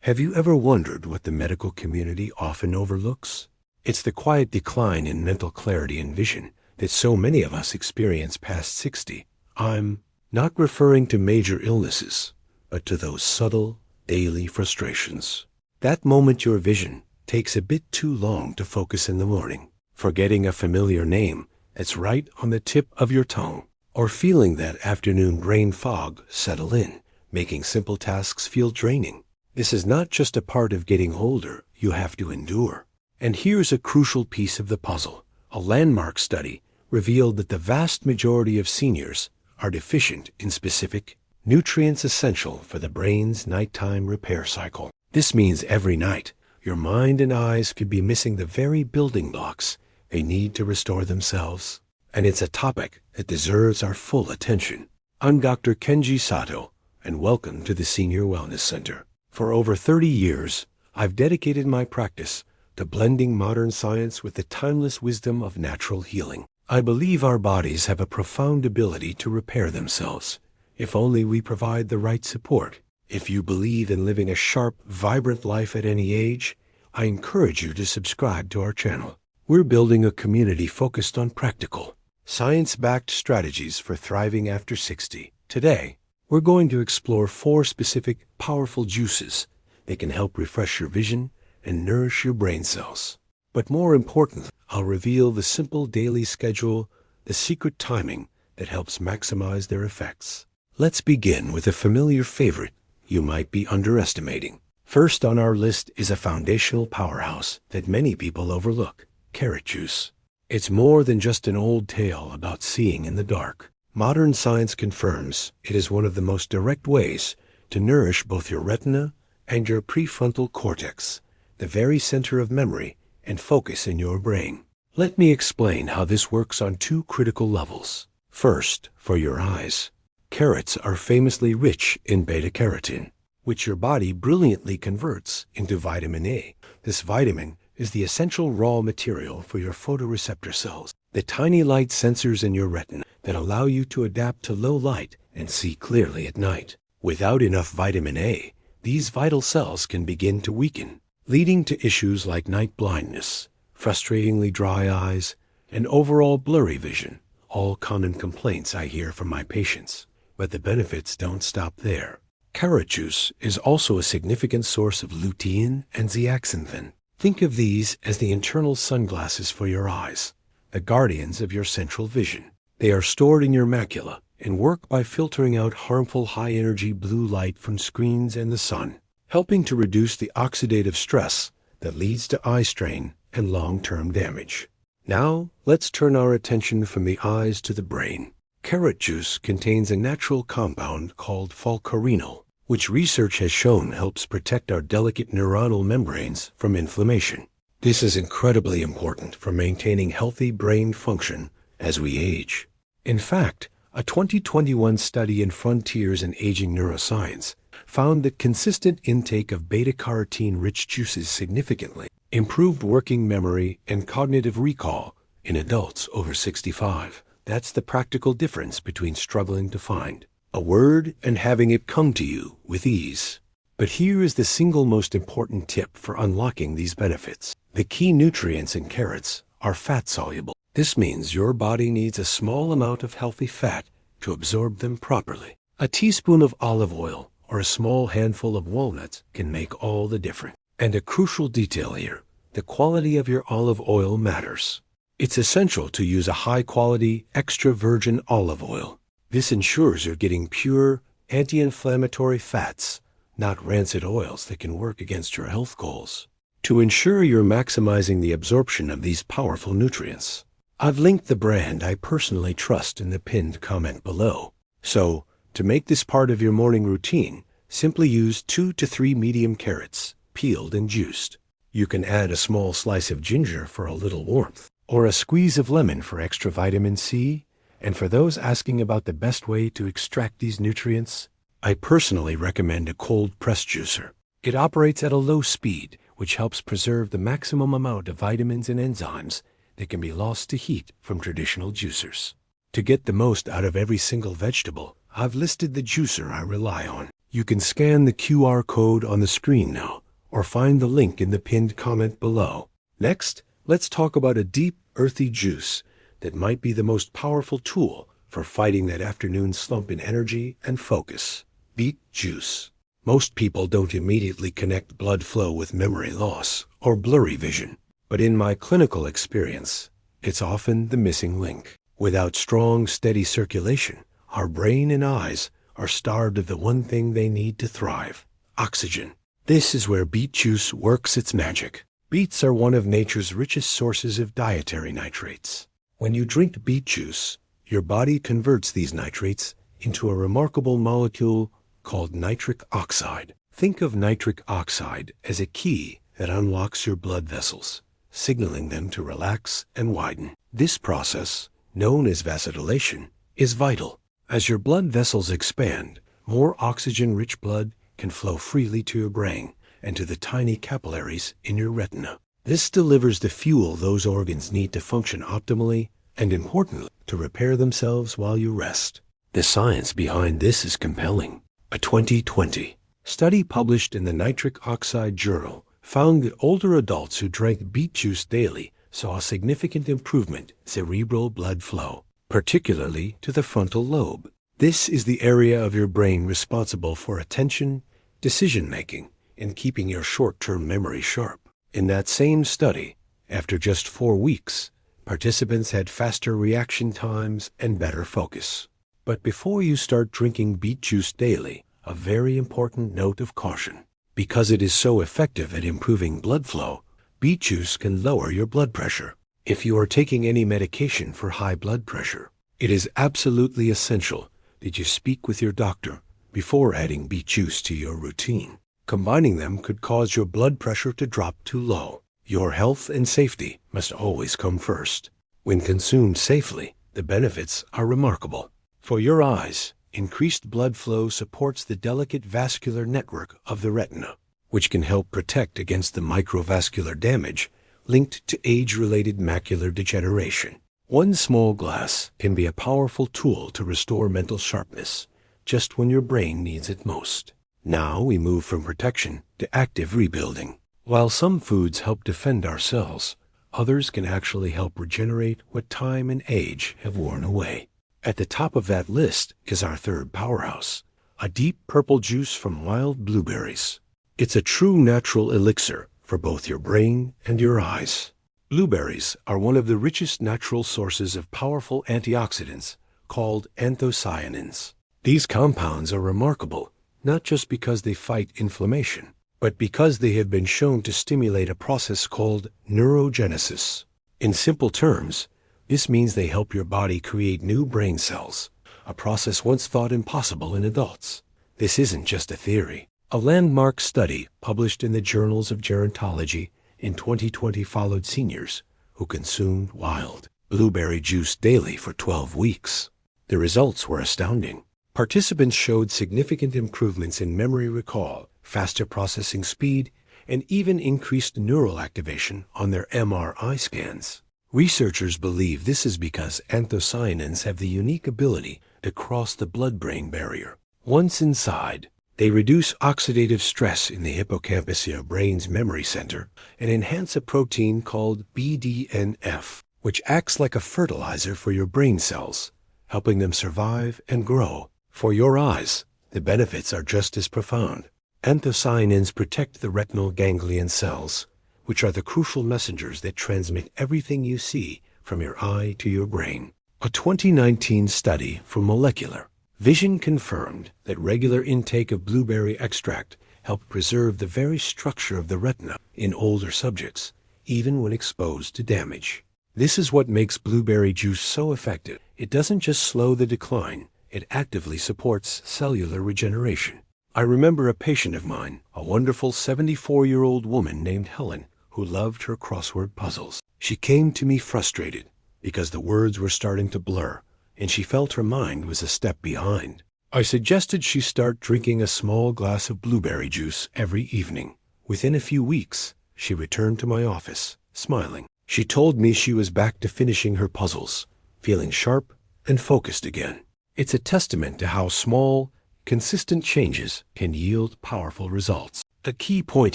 Have you ever wondered what the medical community often overlooks? It's the quiet decline in mental clarity and vision that so many of us experience past 60. I'm not referring to major illnesses, but to those subtle, daily frustrations. That moment your vision takes a bit too long to focus in the morning, forgetting a familiar name that's right on the tip of your tongue, or feeling that afternoon brain fog settle in, making simple tasks feel draining. This is not just a part of getting older you have to endure. And here's a crucial piece of the puzzle. A landmark study revealed that the vast majority of seniors are deficient in specific nutrients essential for the brain's nighttime repair cycle. This means every night, your mind and eyes could be missing the very building blocks they need to restore themselves. And it's a topic that deserves our full attention. I'm Dr. Kenji Sato, and welcome to the Senior Wellness Center. For over 30 years, I've dedicated my practice to blending modern science with the timeless wisdom of natural healing. I believe our bodies have a profound ability to repair themselves, if only we provide the right support. If you believe in living a sharp, vibrant life at any age, I encourage you to subscribe to our channel. We're building a community focused on practical, science-backed strategies for thriving after 60. Today, we're going to explore 4 specific, powerful juices that can help refresh your vision and nourish your brain cells. But more importantly, I'll reveal the simple daily schedule, the secret timing that helps maximize their effects. Let's begin with a familiar favorite you might be underestimating. First on our list is a foundational powerhouse that many people overlook: carrot juice. It's more than just an old tale about seeing in the dark. Modern science confirms it is one of the most direct ways to nourish both your retina and your prefrontal cortex, the very center of memory and focus in your brain. Let me explain how this works on 2 critical levels. First, for your eyes. Carrots are famously rich in beta-carotene, which your body brilliantly converts into vitamin A. This vitamin is the essential raw material for your photoreceptor cells, the tiny light sensors in your retina that allow you to adapt to low light and see clearly at night. Without enough vitamin A, these vital cells can begin to weaken, leading to issues like night blindness, frustratingly dry eyes, and overall blurry vision, all common complaints I hear from my patients. But the benefits don't stop there. Carrot juice is also a significant source of lutein and zeaxanthin. Think of these as the internal sunglasses for your eyes, the guardians of your central vision. They are stored in your macula and work by filtering out harmful high-energy blue light from screens and the sun, helping to reduce the oxidative stress that leads to eye strain and long-term damage. Now, let's turn our attention from the eyes to the brain. Carrot juice contains a natural compound called fulcarenol, which research has shown helps protect our delicate neuronal membranes from inflammation. This is incredibly important for maintaining healthy brain function as we age. In fact, a 2021 study in Frontiers in Aging Neuroscience found that consistent intake of beta-carotene-rich juices significantly improved working memory and cognitive recall in adults over 65. That's the practical difference between struggling to find a word and having it come to you with ease. But here is the single most important tip for unlocking these benefits. The key nutrients in carrots are fat-soluble. This means your body needs a small amount of healthy fat to absorb them properly. A teaspoon of olive oil or a small handful of walnuts can make all the difference. And a crucial detail here: the quality of your olive oil matters. It's essential to use a high-quality, extra virgin olive oil. This ensures you're getting pure, anti-inflammatory fats, not rancid oils that can work against your health goals. To ensure you're maximizing the absorption of these powerful nutrients, I've linked the brand I personally trust in the pinned comment below. So, to make this part of your morning routine, simply use 2 to 3 medium carrots, peeled and juiced. You can add a small slice of ginger for a little warmth, or a squeeze of lemon for extra vitamin C. And for those asking about the best way to extract these nutrients, I personally recommend a cold press juicer. It operates at a low speed, which helps preserve the maximum amount of vitamins and enzymes that can be lost to heat from traditional juicers. To get the most out of every single vegetable, I've listed the juicer I rely on. You can scan the QR code on the screen now, or find the link in the pinned comment below. Next, let's talk about a deep, earthy juice that might be the most powerful tool for fighting that afternoon slump in energy and focus. Beet juice. Most people don't immediately connect blood flow with memory loss or blurry vision, but in my clinical experience, it's often the missing link. Without strong, steady circulation, our brain and eyes are starved of the one thing they need to thrive: oxygen. This is where beet juice works its magic. Beets are one of nature's richest sources of dietary nitrates. When you drink beet juice, your body converts these nitrates into a remarkable molecule called nitric oxide. Think of nitric oxide as a key that unlocks your blood vessels, signaling them to relax and widen. This process, known as vasodilation, is vital. As your blood vessels expand, more oxygen-rich blood can flow freely to your brain and to the tiny capillaries in your retina. This delivers the fuel those organs need to function optimally and, importantly, to repair themselves while you rest. The science behind this is compelling. A 2020 study published in the Nitric Oxide Journal found that older adults who drank beet juice daily saw a significant improvement in cerebral blood flow, particularly to the frontal lobe. This is the area of your brain responsible for attention, decision-making, and keeping your short-term memory sharp. In that same study, after just 4 weeks, participants had faster reaction times and better focus. But before you start drinking beet juice daily, a very important note of caution. Because it is so effective at improving blood flow, beet juice can lower your blood pressure. If you are taking any medication for high blood pressure, it is absolutely essential that you speak with your doctor before adding beet juice to your routine. Combining them could cause your blood pressure to drop too low. Your health and safety must always come first. When consumed safely, the benefits are remarkable. For your eyes, increased blood flow supports the delicate vascular network of the retina, which can help protect against the microvascular damage linked to age-related macular degeneration. One small glass can be a powerful tool to restore mental sharpness, just when your brain needs it most. Now we move from protection to active rebuilding. While some foods help defend our cells, others can actually help regenerate what time and age have worn away. At the top of that list is our third powerhouse, a deep purple juice from wild blueberries. It's a true natural elixir for both your brain and your eyes. Blueberries are one of the richest natural sources of powerful antioxidants called anthocyanins. These compounds are remarkable not just because they fight inflammation, but because they have been shown to stimulate a process called neurogenesis. In simple terms, this means they help your body create new brain cells, a process once thought impossible in adults. This isn't just a theory. A landmark study published in the Journals of Gerontology in 2020 followed seniors who consumed wild blueberry juice daily for 12 weeks. The results were astounding. Participants showed significant improvements in memory recall, faster processing speed, and even increased neural activation on their MRI scans. Researchers believe this is because anthocyanins have the unique ability to cross the blood-brain barrier. Once inside, they reduce oxidative stress in the hippocampus, your brain's memory center, and enhance a protein called BDNF, which acts like a fertilizer for your brain cells, helping them survive and grow. For your eyes, the benefits are just as profound. Anthocyanins protect the retinal ganglion cells, which are the crucial messengers that transmit everything you see from your eye to your brain. A 2019 study from Molecular Vision confirmed that regular intake of blueberry extract helped preserve the very structure of the retina in older subjects, even when exposed to damage. This is what makes blueberry juice so effective. It doesn't just slow the decline, it actively supports cellular regeneration. I remember a patient of mine, a wonderful 74-year-old woman named Helen, who loved her crossword puzzles. She came to me frustrated because the words were starting to blur, and she felt her mind was a step behind. I suggested she start drinking a small glass of blueberry juice every evening. Within a few weeks, she returned to my office, smiling. She told me she was back to finishing her puzzles, feeling sharp and focused again. It's a testament to how small, Consistent changes can yield powerful results. A key point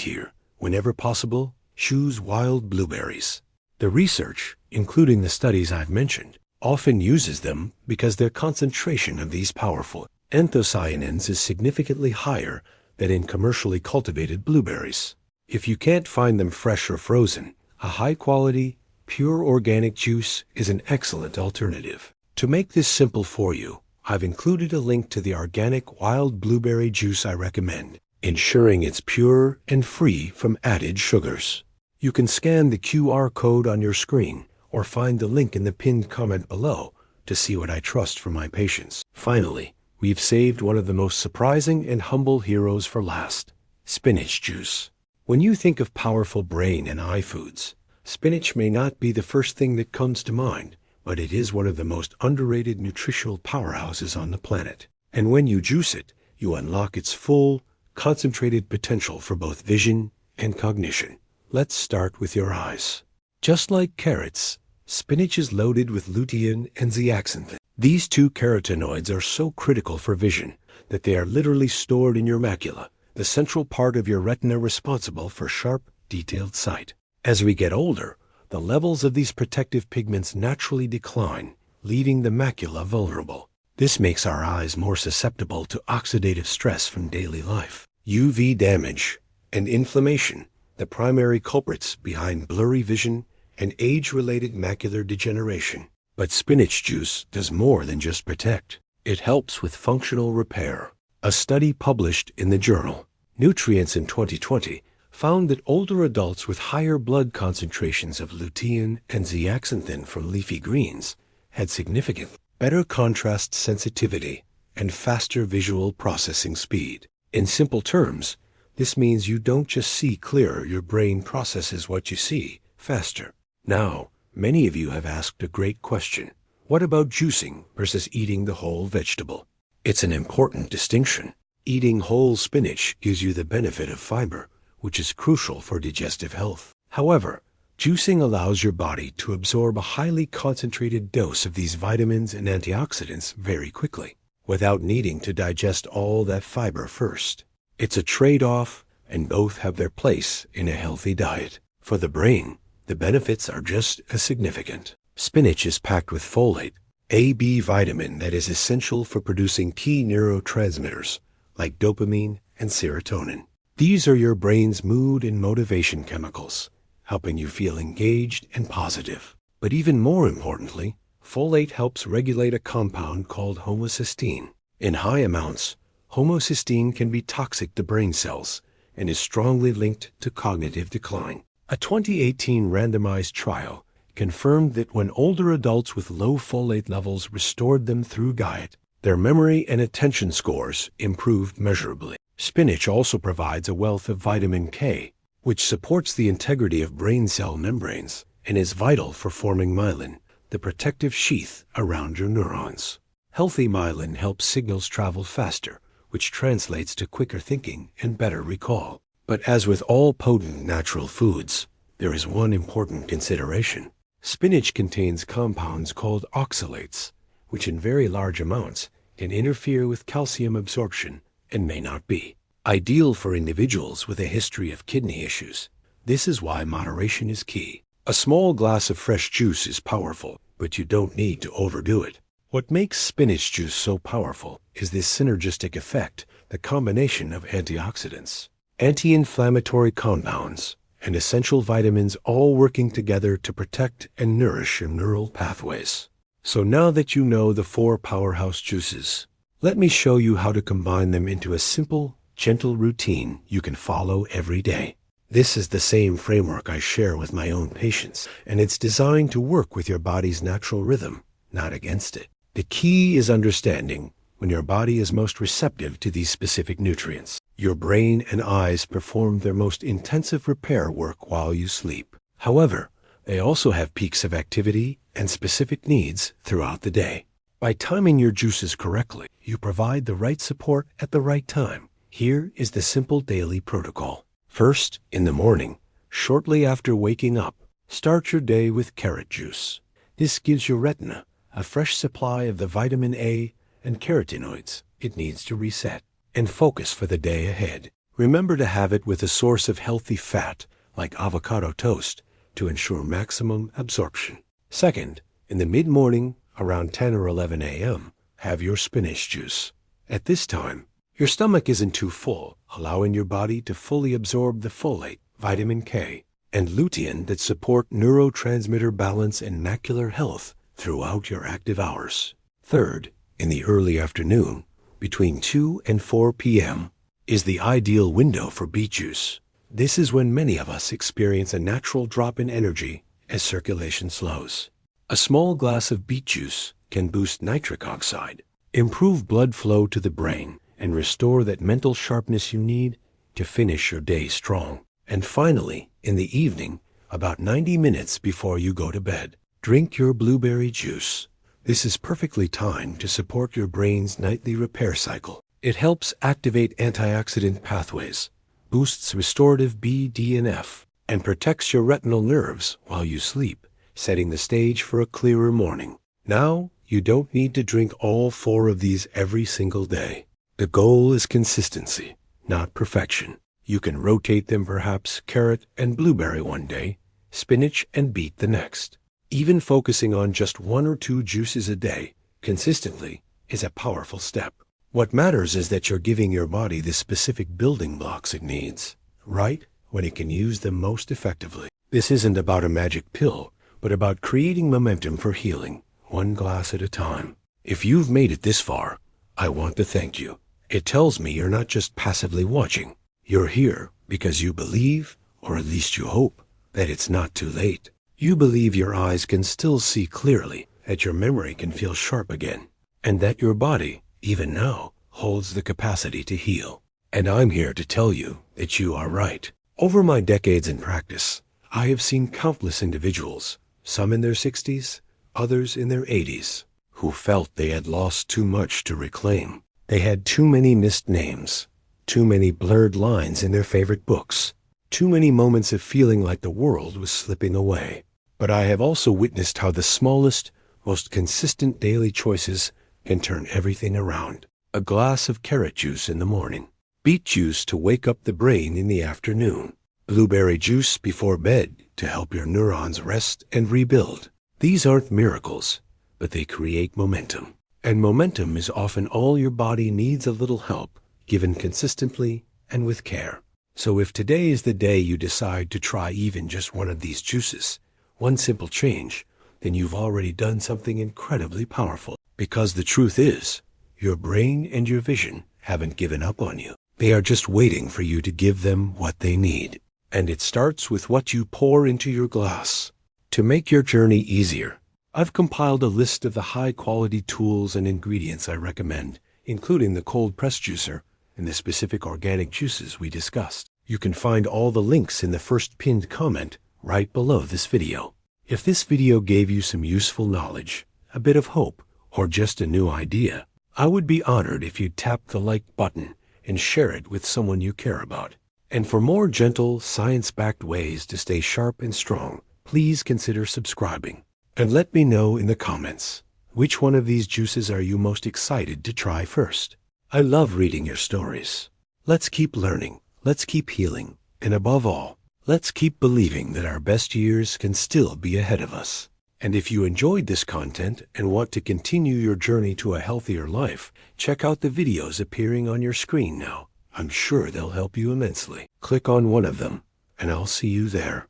here, whenever possible, choose wild blueberries. The research, including the studies I've mentioned, often uses them because their concentration of these powerful anthocyanins is significantly higher than in commercially cultivated blueberries. If you can't find them fresh or frozen, a high-quality, pure organic juice is an excellent alternative. To make this simple for you, I've included a link to the organic wild blueberry juice I recommend, ensuring it's pure and free from added sugars. You can scan the QR code on your screen or find the link in the pinned comment below to see what I trust for my patients. Finally, we've saved one of the most surprising and humble heroes for last: spinach juice. When you think of powerful brain and eye foods, spinach may not be the first thing that comes to mind, but it is one of the most underrated nutritional powerhouses on the planet. And when you juice it, you unlock its full, concentrated potential for both vision and cognition. Let's start with your eyes. Just like carrots, spinach is loaded with lutein and zeaxanthin. These two carotenoids are so critical for vision that they are literally stored in your macula, the central part of your retina responsible for sharp, detailed sight. As we get older, the levels of these protective pigments naturally decline, leaving the macula vulnerable. This makes our eyes more susceptible to oxidative stress from daily life, UV damage, and inflammation, the primary culprits behind blurry vision and age-related macular degeneration. But spinach juice does more than just protect. It helps with functional repair. A study published in the journal Nutrients in 2020 found that older adults with higher blood concentrations of lutein and zeaxanthin from leafy greens had significantly better contrast sensitivity and faster visual processing speed. In simple terms, this means you don't just see clearer, your brain processes what you see faster. Now, many of you have asked a great question. What about juicing versus eating the whole vegetable? It's an important distinction. Eating whole spinach gives you the benefit of fiber, which is crucial for digestive health. However, juicing allows your body to absorb a highly concentrated dose of these vitamins and antioxidants very quickly, without needing to digest all that fiber first. It's a trade-off, and both have their place in a healthy diet. For the brain, the benefits are just as significant. Spinach is packed with folate, a B vitamin that is essential for producing key neurotransmitters like dopamine and serotonin. These are your brain's mood and motivation chemicals, helping you feel engaged and positive. But even more importantly, folate helps regulate a compound called homocysteine. In high amounts, homocysteine can be toxic to brain cells and is strongly linked to cognitive decline. A 2018 randomized trial confirmed that when older adults with low folate levels restored them through diet, their memory and attention scores improved measurably. Spinach also provides a wealth of vitamin K, which supports the integrity of brain cell membranes and is vital for forming myelin, the protective sheath around your neurons. Healthy myelin helps signals travel faster, which translates to quicker thinking and better recall. But as with all potent natural foods, there is one important consideration. Spinach contains compounds called oxalates, which in very large amounts can interfere with calcium absorption and may not be ideal for individuals with a history of kidney issues. This is why moderation is key. A small glass of fresh juice is powerful, but you don't need to overdo it. What makes spinach juice so powerful is this synergistic effect, the combination of antioxidants, anti-inflammatory compounds, and essential vitamins all working together to protect and nourish your neural pathways. So now that you know the 4 powerhouse juices, let me show you how to combine them into a simple, gentle routine you can follow every day. This is the same framework I share with my own patients, and it's designed to work with your body's natural rhythm, not against it. The key is understanding when your body is most receptive to these specific nutrients. Your brain and eyes perform their most intensive repair work while you sleep. However, they also have peaks of activity and specific needs throughout the day. By timing your juices correctly, you provide the right support at the right time. Here is the simple daily protocol. First, in the morning, shortly after waking up, start your day with carrot juice. This gives your retina a fresh supply of the vitamin A and carotenoids, it needs to reset and focus for the day ahead. Remember to have it with a source of healthy fat, like avocado toast, to ensure maximum absorption. Second, in the mid-morning, around 10 or 11 a.m., have your spinach juice. At this time, your stomach isn't too full, allowing your body to fully absorb the folate, vitamin K, and lutein that support neurotransmitter balance and macular health throughout your active hours. Third, in the early afternoon, between 2 and 4 p.m., is the ideal window for beet juice. This is when many of us experience a natural drop in energy as circulation slows. A small glass of beet juice can boost nitric oxide, improve blood flow to the brain, and restore that mental sharpness you need to finish your day strong. And finally, in the evening, about 90 minutes before you go to bed, drink your blueberry juice. This is perfectly timed to support your brain's nightly repair cycle. It helps activate antioxidant pathways, boosts restorative BDNF, and protects your retinal nerves while you sleep, setting the stage for a clearer morning. Now, you don't need to drink all 4 of these every single day. The goal is consistency, not perfection. You can rotate them, perhaps carrot and blueberry one day, spinach and beet the next. Even focusing on just 1 or 2 juices a day consistently is a powerful step. What matters is that you're giving your body the specific building blocks it needs, right when it can use them most effectively. This isn't about a magic pill, but about creating momentum for healing, 1 glass at a time. If you've made it this far, I want to thank you. It tells me you're not just passively watching. You're here because you believe, or at least you hope, that it's not too late. You believe your eyes can still see clearly, that your memory can feel sharp again, and that your body, even now, holds the capacity to heal. And I'm here to tell you that you are right. Over my decades in practice, I have seen countless individuals, some in their 60s, others in their 80s, who felt they had lost too much to reclaim. They had too many missed names, too many blurred lines in their favorite books, too many moments of feeling like the world was slipping away. But I have also witnessed how the smallest, most consistent daily choices can turn everything around. A glass of carrot juice in the morning, beet juice to wake up the brain in the afternoon, blueberry juice before bed to help your neurons rest and rebuild. These aren't miracles, but they create momentum. And momentum is often all your body needs, a little help, given consistently and with care. So if today is the day you decide to try even just 1 of these juices, 1 simple change, then you've already done something incredibly powerful. Because the truth is, your brain and your vision haven't given up on you. They are just waiting for you to give them what they need. And it starts with what you pour into your glass. To make your journey easier, I've compiled a list of the high-quality tools and ingredients I recommend, including the cold press juicer and the specific organic juices we discussed. You can find all the links in the first pinned comment right below this video. If this video gave you some useful knowledge, a bit of hope, or just a new idea, I would be honored if you'd tap the like button and share it with someone you care about. And for more gentle, science-backed ways to stay sharp and strong, please consider subscribing. And let me know in the comments, which one of these juices are you most excited to try first? I love reading your stories. Let's keep learning, let's keep healing, and above all, let's keep believing that our best years can still be ahead of us. And if you enjoyed this content and want to continue your journey to a healthier life, check out the videos appearing on your screen now. I'm sure they'll help you immensely. Click on one of them, and I'll see you there.